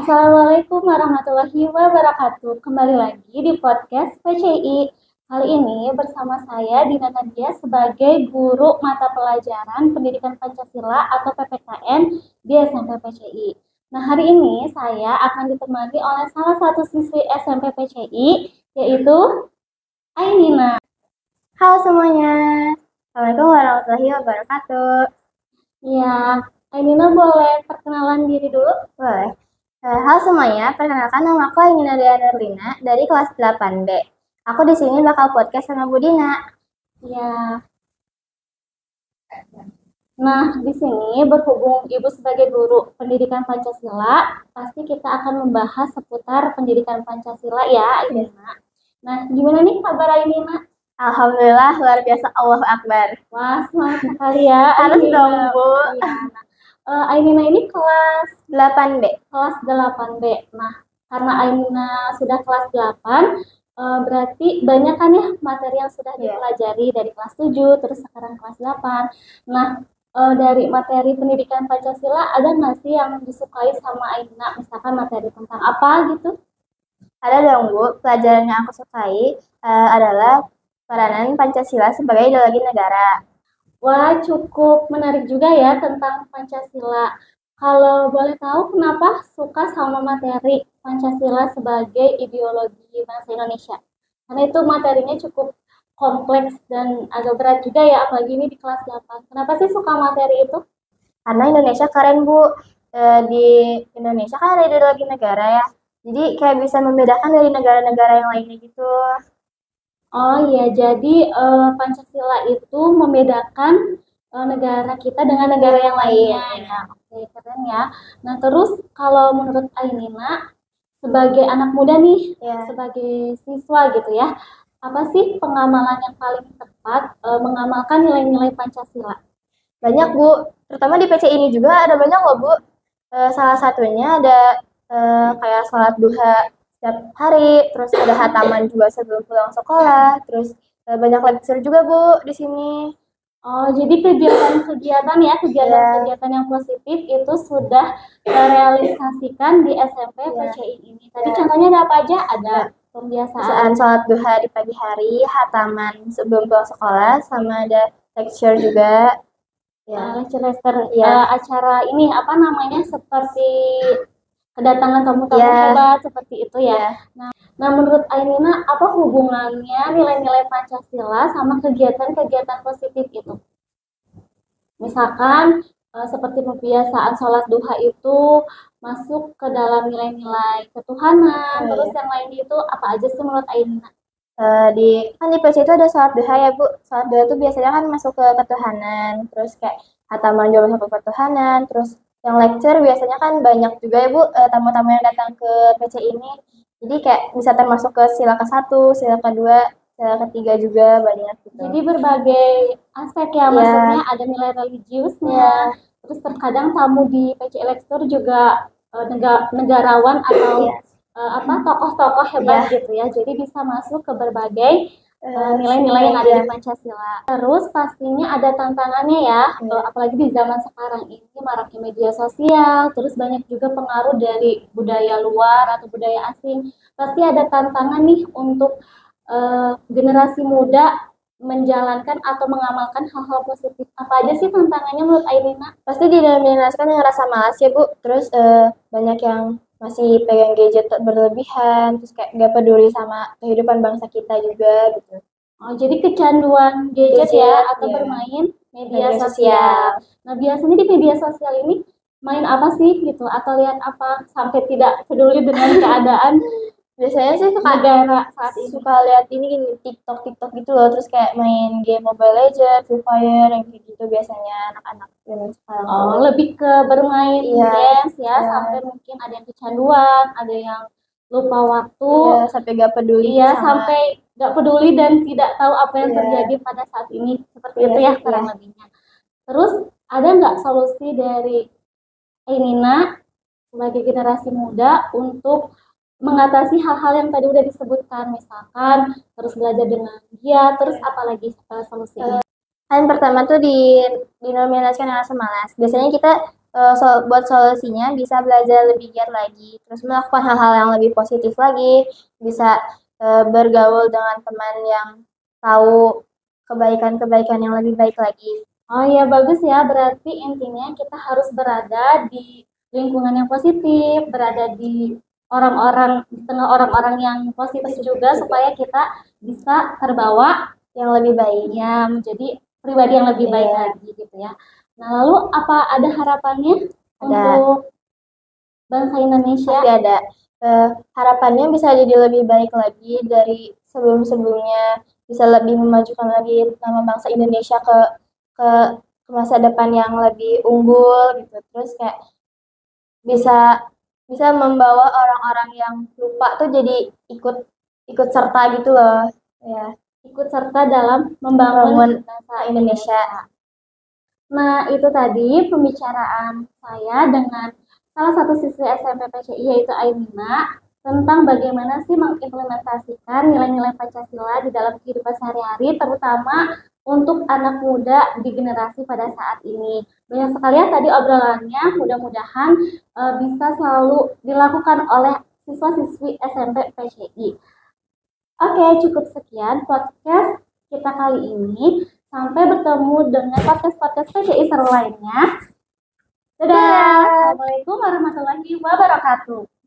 Assalamualaikum warahmatullahi wabarakatuh. Kembali lagi di podcast PCI. Kali ini bersama saya Dina Nadia sebagai guru mata pelajaran Pendidikan Pancasila atau PPKN di SMP PCI. Nah, hari ini saya akan ditemani oleh salah satu siswi SMP PCI, yaitu Ainina. Halo semuanya, Assalamualaikum warahmatullahi wabarakatuh. Ya, Ainina boleh perkenalan diri dulu? Boleh. Halo semuanya, perkenalkan nama aku Ainina Deanurlina dari kelas 8B. Aku di sini bakal podcast sama Bu Dina. Ya. Nah, di sini berhubung Ibu sebagai guru pendidikan Pancasila, pasti kita akan membahas seputar pendidikan Pancasila ya, Ainina. Nah, gimana nih kabar Ainina? Alhamdulillah, luar biasa, Allahu Akbar. Wah, semangat sekali ya. Harus Ainina. dong, Bu. Iya. Ainina ini kelas 8B. Kelas 8B. Nah, karena Ainina sudah kelas 8, berarti banyak kan ya materi yang sudah dipelajari dari kelas 7, terus sekarang kelas 8. Nah, dari materi pendidikan Pancasila, ada nggak sih yang disukai sama Ainina? Misalkan materi tentang apa gitu? Ada dong, Bu. Pelajaran yang aku sukai adalah peranan Pancasila sebagai ideologi negara. Wah, cukup menarik juga ya tentang Pancasila. Kalau boleh tahu kenapa suka sama materi Pancasila sebagai ideologi bangsa Indonesia? Karena itu materinya cukup kompleks dan agak berat juga ya, apalagi ini di kelas 8. Kenapa sih suka materi itu? Karena Indonesia keren, Bu. Di Indonesia kan ada ideologi negara ya. Jadi kayak bisa membedakan dari negara-negara yang lainnya gitu. Oh iya, jadi Pancasila itu membedakan negara kita dengan negara yang lainnya ya. Oke, keren ya. Nah, terus kalau menurut Ainina sebagai anak muda nih, sebagai siswa gitu ya, apa sih pengamalan yang paling tepat mengamalkan nilai-nilai Pancasila? Banyak, Bu. Terutama di PC ini juga ada banyak loh, Bu. Salah satunya ada kayak sholat duha setiap hari, terus ada hataman juga sebelum pulang sekolah, terus banyak lecture juga, Bu, di sini. Oh, jadi kegiatan-kegiatan ya, kegiatan-kegiatan yang positif itu sudah terrealisasikan di SMP PCI ini. Tadi contohnya ada apa aja? Ada pembiasaan sholat duha di pagi hari, hataman sebelum pulang sekolah, sama ada lecture juga. Lecture acara ini apa namanya seperti kedatangan tamu-tamu hebat seperti itu ya. Nah, menurut Ainina apa hubungannya nilai-nilai Pancasila sama kegiatan-kegiatan positif itu? Misalkan seperti pembiasaan sholat duha itu masuk ke dalam nilai-nilai ketuhanan, terus yang lain itu apa aja sih menurut Ainina? Kan di PC itu ada sholat duha ya, Bu. Sholat duha itu biasanya kan masuk ke ketuhanan, terus kayak hataman juga masuk ke ketuhanan, terus yang lecture biasanya kan banyak juga ya, Bu, tamu-tamu yang datang ke PC ini. Jadi kayak bisa termasuk ke sila ke-1, sila ke-2, sila ke-3 juga banyak gitu. Jadi berbagai aspek ya, maksudnya ada nilai religiusnya, terus terkadang tamu di PC Lecture juga negarawan atau tokoh-tokoh hebat gitu ya. Jadi bisa masuk ke berbagai nilai-nilai yang ada di Pancasila. Terus pastinya ada tantangannya ya, apalagi di zaman sekarang ini maraknya media sosial, terus banyak juga pengaruh dari budaya luar atau budaya asing. Pasti ada tantangan nih untuk generasi muda menjalankan atau mengamalkan hal-hal positif. Apa aja sih tantangannya menurut Ainina? Pasti didominasikan yang rasa malas ya, Bu. Terus banyak yang masih pegang gadget berlebihan, terus kayak nggak peduli sama kehidupan bangsa kita juga gitu. Oh, jadi kecanduan gadget ya atau bermain media sosial. Nah, biasanya di media sosial ini main apa sih gitu atau lihat apa sampai tidak peduli dengan keadaan? Biasanya sih suka lihat ini TikTok gitu loh, terus kayak main game Mobile Legends, Free Fire yang kayak gitu biasanya anak-anak sekarang. Oh, lebih ke bermain games ya, sampai mungkin ada yang kecanduan, ada yang lupa waktu, sampai gak peduli. Sampai gak peduli dan tidak tahu apa yang terjadi pada saat ini, seperti itu ya kurang lebihnya. Terus ada nggak solusi dari Ainina sebagai generasi muda untuk mengatasi hal-hal yang tadi udah disebutkan, misalkan terus belajar dengan giat, terus apalagi solusinya? Yang pertama tuh dinominasikan rasa malas. Biasanya kita buat solusinya bisa belajar lebih giat lagi, terus melakukan hal-hal yang lebih positif lagi, bisa bergaul dengan teman yang tahu kebaikan-kebaikan yang lebih baik lagi. Oh iya bagus ya, berarti intinya kita harus berada di lingkungan yang positif, berada di orang-orang di tengah orang-orang yang positif juga supaya kita bisa terbawa Yang lebih baik. ya menjadi pribadi yang lebih baik lagi gitu ya. Nah, lalu apa ada harapannya untuk bangsa Indonesia? Pasti ada. Harapannya bisa jadi lebih baik lagi dari sebelum-sebelumnya, bisa lebih memajukan lagi nama bangsa Indonesia ke ke masa depan yang lebih unggul gitu. Terus kayak bisa bisa membawa orang-orang yang lupa tuh jadi ikut ikut serta gitu loh, ya. Ikut serta dalam membangun bangsa Indonesia. Nah, itu tadi pembicaraan saya dengan salah satu siswi SMP PCI yaitu Ainina tentang bagaimana sih mengimplementasikan nilai-nilai Pancasila di dalam kehidupan sehari-hari, terutama untuk anak muda di generasi pada saat ini. Banyak sekali ya tadi obrolannya, mudah-mudahan bisa selalu dilakukan oleh siswa-siswi SMP PCI. Oke, cukup sekian podcast kita kali ini. Sampai bertemu dengan podcast-podcast PCI seru lainnya. Dadah. Assalamualaikum warahmatullahi wabarakatuh.